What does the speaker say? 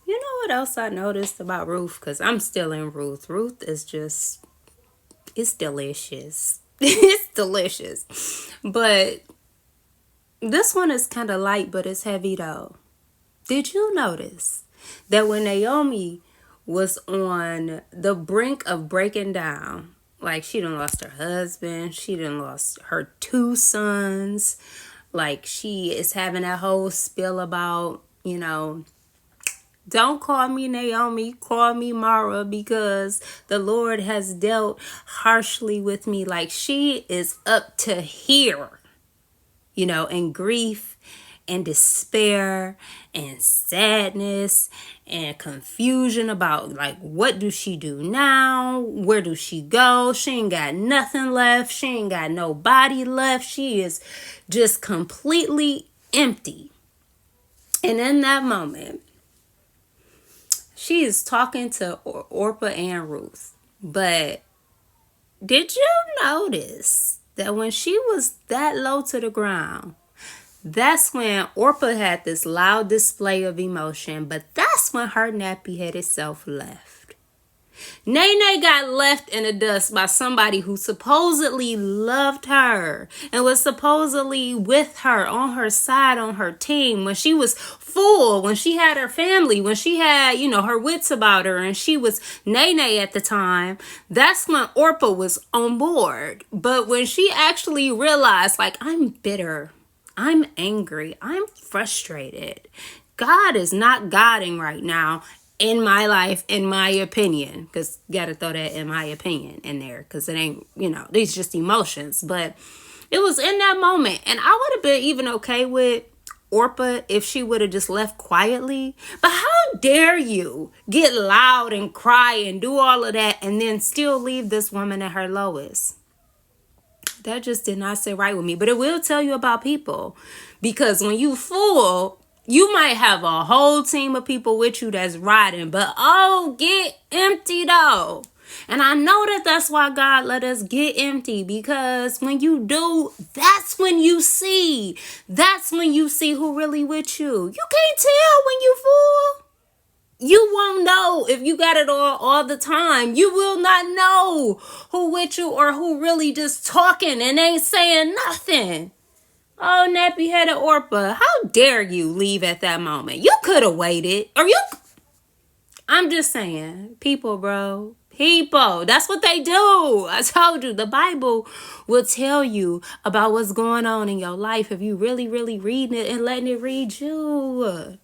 You know what else I noticed about Ruth? Because I'm still in Ruth. Ruth is just, it's delicious. It's delicious. But this one is kind of light, but it's heavy though. Did you notice that when Naomi was on the brink of breaking down, like she done lost her husband, she done lost her two sons, like she is having that whole spiel about, don't call me Naomi, call me Mara, because the Lord has dealt harshly with me. Like she is up to here, in grief and despair and sadness and confusion about like what do she do now? Where do she go? She ain't got nothing left. She ain't got nobody left. She is just completely empty. And in that moment, she is talking to Orpah and Ruth. But did you notice that when she was that low to the ground, that's when Orpah had this loud display of emotion, but that's when her nappy-headed self left. Nene got left in the dust by somebody who supposedly loved her and was supposedly with her, on her side, on her team, when she was full, when she had her family, when she had, her wits about her, and she was Nene at the time. That's when Orpah was on board. But when she actually realized, like, I'm bitter, I'm angry, I'm frustrated, God is not guiding right now in my life, in my opinion, because you gotta throw that in my opinion in there, because it ain't, these just emotions. But it was in that moment, and I would have been even okay with Orpah if she would have just left quietly. But how dare you get loud and cry and do all of that and then still leave this woman at her lowest? That just did not sit right with me. But it will tell you about people, because when you full, you might have a whole team of people with you that's riding, but get empty though. And I know that that's why God let us get empty, because when you do, that's when you see who really with you. You can't tell when you full. You won't know if you got it all the time. You will not know who with you or who really just talking and ain't saying nothing. Oh, nappy-headed Orpah, how dare you leave at that moment? You could have waited. I'm just saying, people, bro. People, that's what they do. I told you, the Bible will tell you about what's going on in your life if you really, really reading it and letting it read you.